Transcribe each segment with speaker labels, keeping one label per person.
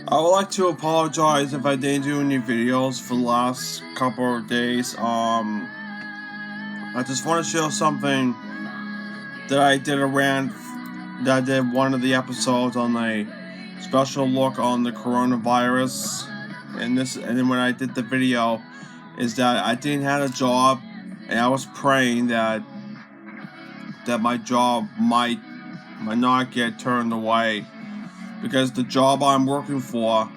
Speaker 1: I would like to apologize if I didn't do any videos for the last couple of days. I just want to share something that I did one of the episodes on a special look on the coronavirus, and then when I did the video, is that I didn't have a job, and I was praying that my job might not get turned away, because the job I'm working for,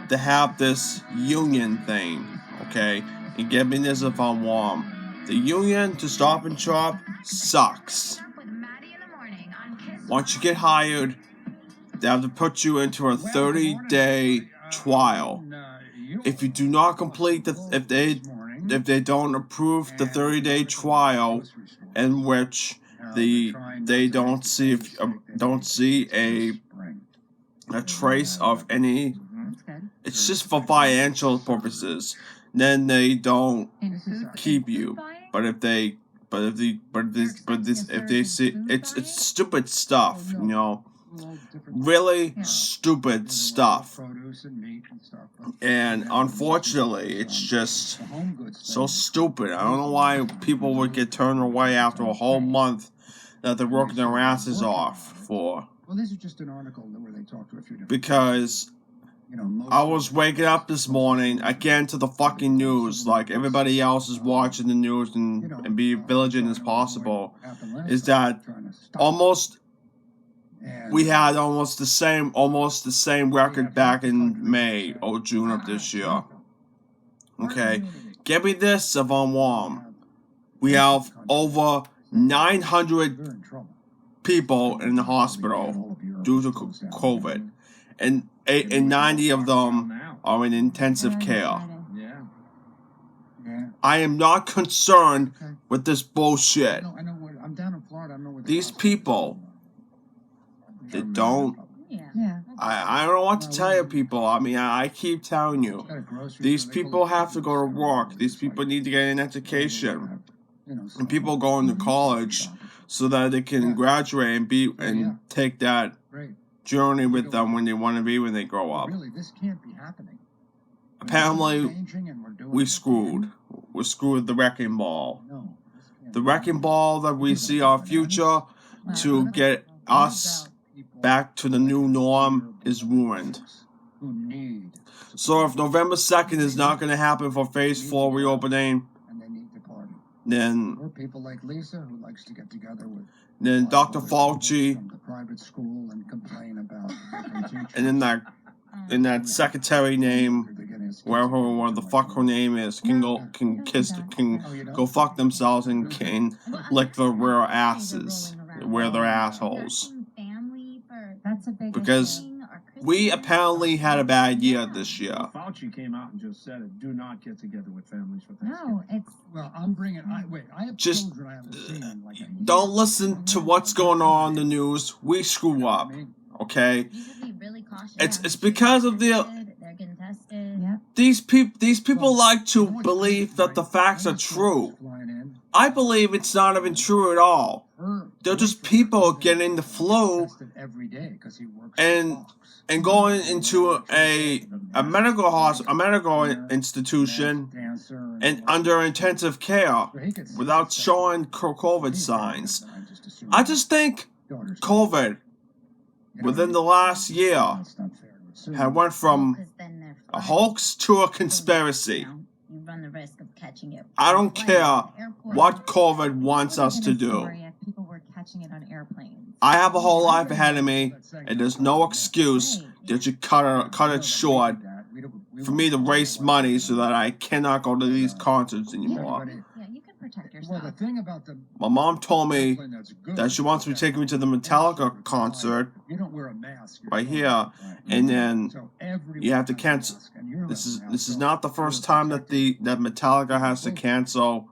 Speaker 1: they have this union thing, okay? And get me this if I'm wrong. The union to Stop and Shop sucks. Once you get hired, they have to put you into a 30-day trial. If you do not complete if they don't approve the 30-day trial, in which they don't see a trace of any, it's just for financial purposes, then they don't keep you. But if they see, it's stupid stuff, really stupid stuff. And unfortunately, it's just so stupid. I don't know why people would get turned away after a whole month that they're working their asses off for.
Speaker 2: Well, this is just an article where they talk to a few different
Speaker 1: because I was waking up this morning again to the fucking news, like everybody else is watching the news and be vigilant as possible. Is that we had almost the same record back in May or June of this year. Okay, get me this if I'm wrong. We have over 900 people in the hospital due to COVID, and 90 of them are in intensive care. I am not concerned with this bullshit. These people, they don't. I don't know what to tell you, people. I mean, I keep telling you, these people have to go to work. These people need to get an education, and people going to college so that they can graduate and take that journey with them when they want to be when they grow up.
Speaker 2: Really, this can't be happening.
Speaker 1: Apparently, we're screwed with the wrecking ball. The wrecking ball that we see our future to get us back to the new norm is ruined. So if November 2nd is not going to happen for phase 4 reopening, then
Speaker 2: people like Lisa, who likes to get together with
Speaker 1: Dr. Fauci
Speaker 2: from the private school and complain about
Speaker 1: and then that secretary name, whatever the fuck her name is, can go fuck themselves and can lick their rear asses, wear their assholes. Because we apparently had a bad year this year.
Speaker 3: Fauci came out and just said it. Do not get together with families for Thanksgiving.
Speaker 4: No, it's...
Speaker 2: Well, I'm bringing... I have
Speaker 1: just
Speaker 2: children I haven't seen in like a year.
Speaker 1: Don't listen to what's going on in the news. We screw up, okay?
Speaker 4: You should be really cautious.
Speaker 1: It's because of
Speaker 4: They're getting tested. Yep.
Speaker 1: These people like to believe that the facts are true. I believe it's not even true at all. They're just people getting the flu and going into a medical institution and under intensive care without showing COVID signs. I just think COVID within the last year had went from a hoax to a conspiracy.
Speaker 4: You run the risk of catching it.
Speaker 1: I don't care what COVID wants us to do.
Speaker 4: People were catching it on airplanes.
Speaker 1: I have a whole life ahead of me, and there's no excuse that you cut it short for me to waste money so that I cannot go to these concerts anymore.
Speaker 4: Yeah, you can protect yourself.
Speaker 2: Well, the thing about
Speaker 1: My mom told me that she wants me to take me to the Metallica concert right here, and then you have to cancel. This is not the first time that Metallica has to cancel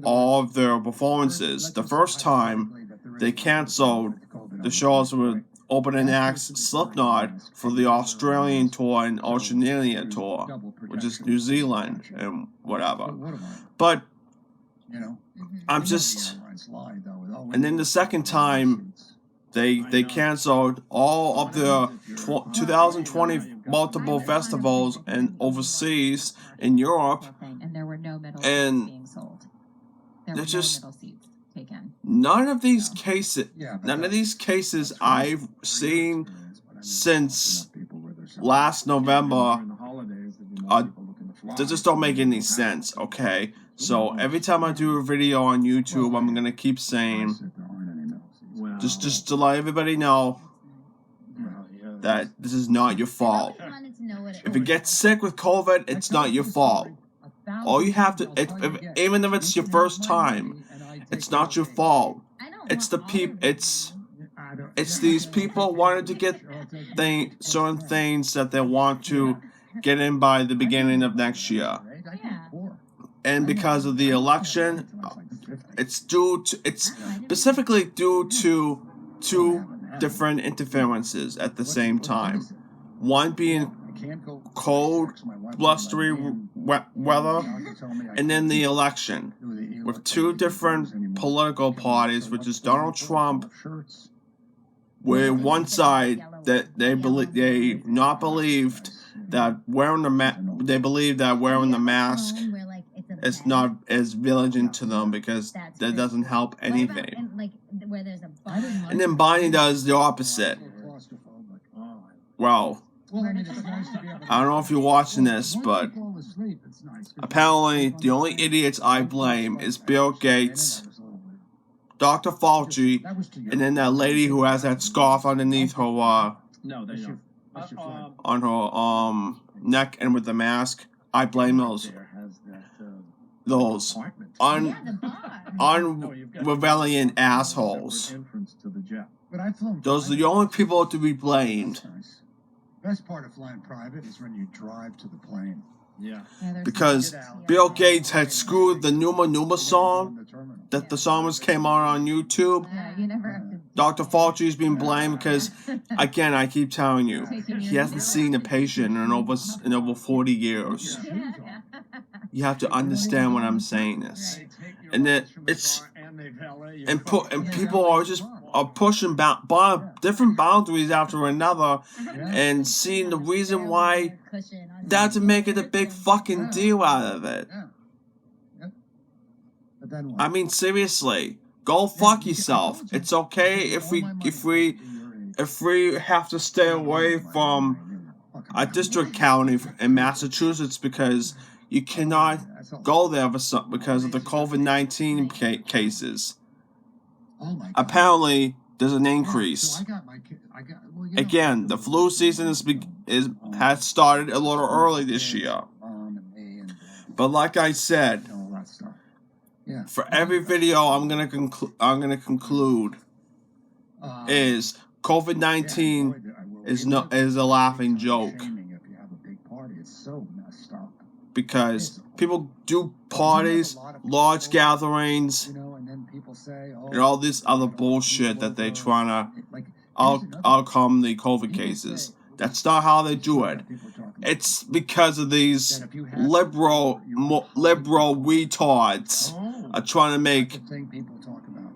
Speaker 1: all of their performances. The first time they canceled the shows with opening acts Slipknot for the Australian tour and Oceania tour, which is New Zealand and whatever. But I'm just, and then the second time They canceled all of the 2020 multiple festivals and overseas in Europe,
Speaker 4: And there were no middle
Speaker 1: and
Speaker 4: seats being sold. There
Speaker 1: they're
Speaker 4: were
Speaker 1: just-
Speaker 4: no middle seats taken.
Speaker 1: none of these cases,
Speaker 2: Yeah, but
Speaker 1: none of
Speaker 2: that's-
Speaker 1: these cases
Speaker 2: that's right.
Speaker 1: I've seen
Speaker 2: Experience, but I mean,
Speaker 1: since
Speaker 2: enough people where there's
Speaker 1: last November.
Speaker 3: During the holidays, there'd be more
Speaker 1: Uh,
Speaker 3: people looking to fly.
Speaker 1: They just don't make any sense, okay? So every time I do a video on YouTube, I'm gonna keep saying,
Speaker 2: There aren't any middle seats.
Speaker 3: Well,
Speaker 1: just to let everybody know
Speaker 3: well, yeah,
Speaker 1: that this is not your fault.
Speaker 4: I wanted to know what it
Speaker 1: If you get sick with COVID, it's not your fault. All you have to, even if it's your first time, it's not your fault.
Speaker 4: I don't
Speaker 1: It's the
Speaker 4: want all
Speaker 1: peop.
Speaker 4: of it.
Speaker 1: It's these people wanting to get certain things that they want to get in by the beginning of next year, and because of the election, it's specifically due to two different interferences at the same time. One being cold, blustery weather, and then the election with two different political parties, which is Donald Trump, where one side that they not believed that wearing they believe that wearing the mask is not as villaging to them because that doesn't help anything.
Speaker 4: Where there's a
Speaker 1: And then Biden does the opposite. Well, I don't know if you're watching this, but apparently the only idiots I blame is Bill Gates, Dr. Fauci, and then that lady who has that scarf underneath her
Speaker 3: no, they don't.
Speaker 1: on her neck and with the mask. I blame those unrevealing assholes. Those are the only people to be blamed.
Speaker 2: Best part of flying private is when you drive to the plane.
Speaker 3: Yeah.
Speaker 1: Because Bill Gates had screwed the Numa Numa song, that the song came on YouTube.
Speaker 4: Yeah, you never have to.
Speaker 1: Dr. Fauci's been blamed because, again, I keep telling you, he hasn't seen a patient in over 40 years. You have to understand what I'm saying this. And then it's and people are pushing different boundaries after another, and seeing the reason why that to make it a big fucking deal out of it. I mean, seriously, go fuck yourself. It's okay if we have to stay away from a district county in Massachusetts because you cannot go there because of the COVID-19 cases. Apparently, there's an increase. Again, the flu season has started a little early this year. But like I said, for every video I'm gonna conclude is COVID-19 is a laughing joke. Because people do parties, large gatherings, and all this other bullshit that they trying to outcome the COVID cases. That's not how they do it. It's because of these liberal retards are trying to make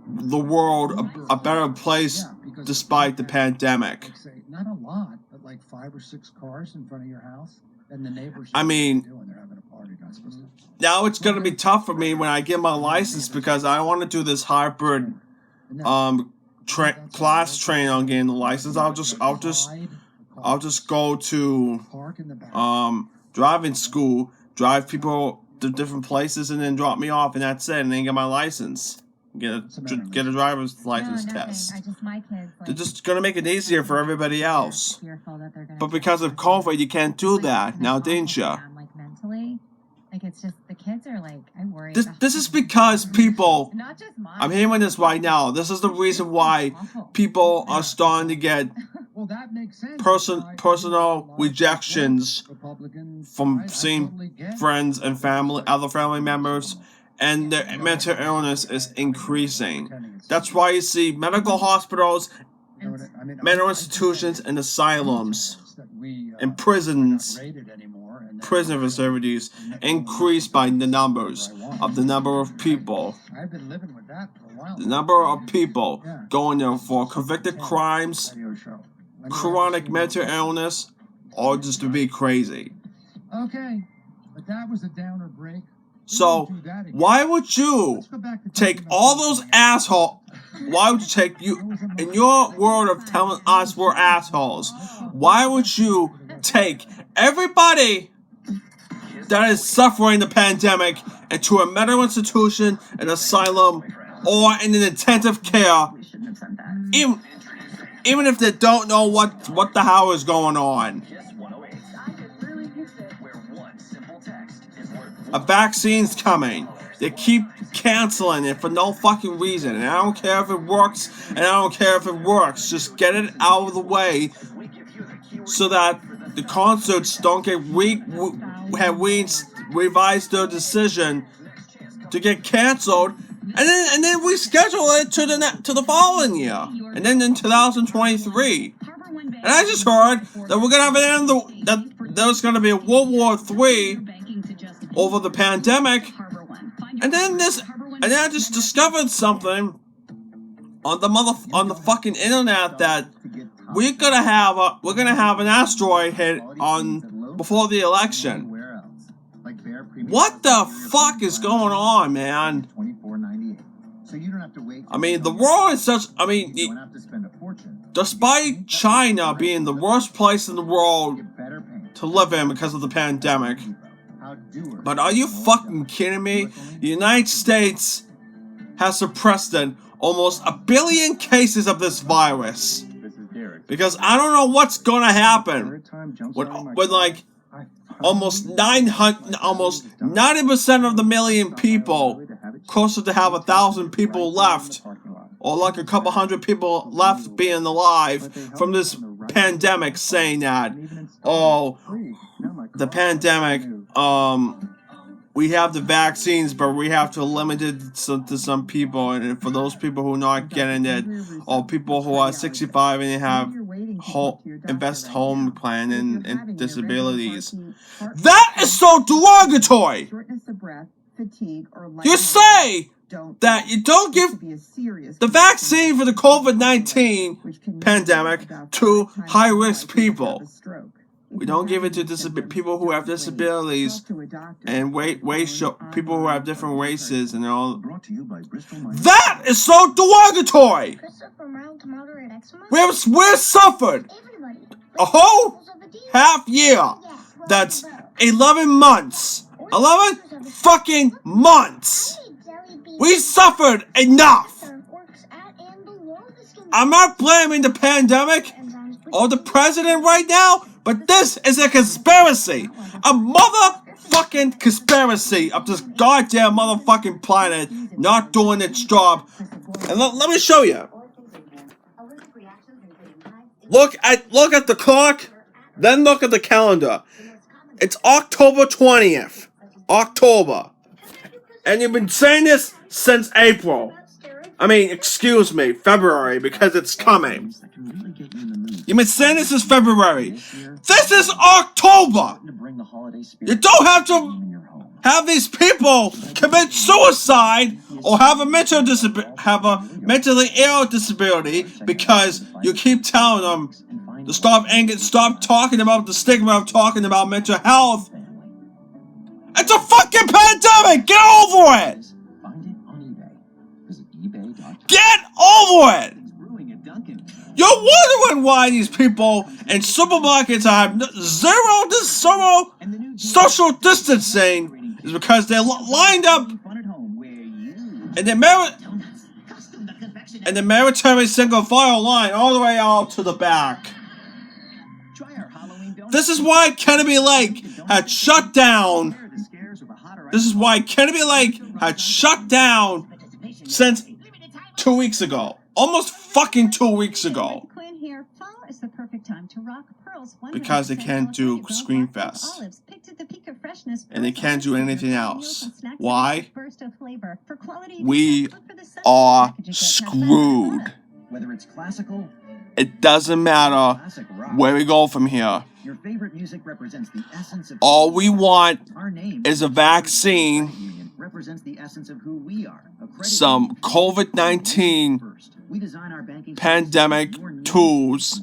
Speaker 1: the world a better place despite the pandemic.
Speaker 2: Not a lot, but like 5 or 6 cars in front of your house. And the neighbors.
Speaker 1: I mean, now it's going to be tough for me when I get my license because I want to do this hybrid class training on getting the license. I'll just go to driving school, drive people to different places, and then drop me off, and that's it. And then get my license, get a driver's license test. They're just gonna make it easier for everybody else. But because of COVID, you can't do that now, didn't you?
Speaker 4: Like mentally, like it's just the kids are like, I worry.
Speaker 1: This is because people.
Speaker 4: Not just mine.
Speaker 1: I'm hearing this right now. This is the reason why people are starting to get personal rejections from seeing friends and other family members, and their mental illness is increasing. That's why you see medical hospitals, mental institutions, and asylums, and prisons, prison facilities increase by the number of people. the number of people going there for convicted crimes,
Speaker 2: Radio show.
Speaker 1: chronic mental illness, or just to be crazy.
Speaker 2: Okay, but that was a downer break.
Speaker 1: So, why would you take all those assholes? Why would you take in your world of telling us we're assholes? Why would you take everybody that is suffering the pandemic into a mental institution, an asylum, or in an intensive care, even if they don't know what the hell is going on? A vaccine's coming. They keep canceling it for no fucking reason. And I don't care if it works, and I don't care if it works. Just get it out of the way so that the concerts don't get revised their decision to get canceled. And then we schedule it to the following year. And then in 2023. And I just heard that we're gonna have an end that there's gonna be a World War III over the pandemic, and then I just discovered something on the fucking internet that we're gonna have an asteroid hit on before the election. What the fuck is going on, man? I mean, the world is such. I mean, despite China being the worst place in the world to live in because of the pandemic. But are you fucking kidding me? The United States has suppressed almost 1 billion cases of this virus. Because I don't know what's gonna happen when like almost 90% of the million people, closer to have 1,000 people left, or like a couple hundred people left being alive from this pandemic, saying that, oh, the pandemic, we have the vaccines, but we have to limit it to some people, and for those people who are not getting it, or people who are 65 and have invest home plan and disabilities. That is so derogatory! You say that you don't give the vaccine for the COVID-19 pandemic to high-risk people. We don't give it to people who have disabilities and people who have different races and all. That is so derogatory! We've suffered a whole half year. That's 11 months. 11 fucking months. We suffered enough. I'm not blaming the pandemic or the president right now, but this is a conspiracy. A motherfucking conspiracy of this goddamn motherfucking planet not doing its job. And let me show you. Look at the clock, then look at the calendar. It's October 20th. October. And you've been saying this since April. I mean, excuse me, February, because it's coming. You've been saying this since February. This is October! You don't have to have these people commit suicide or have a mentally ill disability because you keep telling them to stop talking about the stigma of talking about mental health. It's a fucking pandemic! Get over it! Get over it! You're wondering why these people in supermarkets have zero social distancing is because they're lined up in the military single file line all the way out to the back. This is why Kennedy Lake had shut down. This is why Kennedy Lake had shut down since 2 weeks ago. Almost fucking 2 weeks ago. Because they can't do Screamfest. And they can't do anything else. Why? We are screwed. It doesn't matter where we go from here. All we want is a vaccine some COVID-19 pandemic tools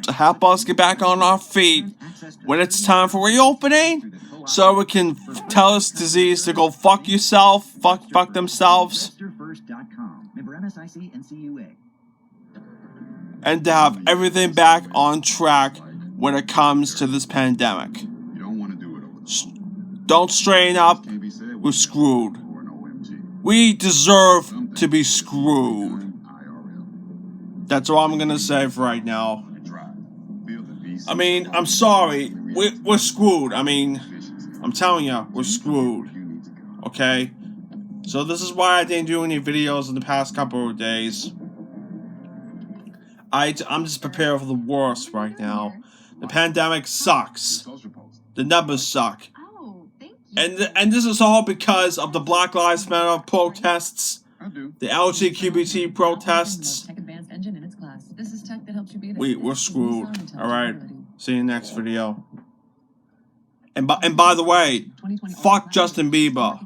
Speaker 1: to help us get back on our feet when it's time for reopening, so we can tell this disease to go fuck yourself, fuck themselves, and to have everything back on track when it comes to this pandemic. Don't strain up, we're screwed. We deserve to be screwed. That's all I'm gonna say for right now. I mean, I'm sorry, we're screwed. I mean, I'm telling you, we're screwed. Okay? So this is why I didn't do any videos in the past couple of days. I'm just prepared for the worst right now. The pandemic sucks. The numbers suck.
Speaker 4: Oh, thank you.
Speaker 1: And this is all because of the Black Lives Matter protests, the LGBT protests.
Speaker 5: Tech advanced engine in its class. This is tech that helps you be there.
Speaker 1: We're screwed. Alright. See you next video. And by the way, fuck Justin Bieber.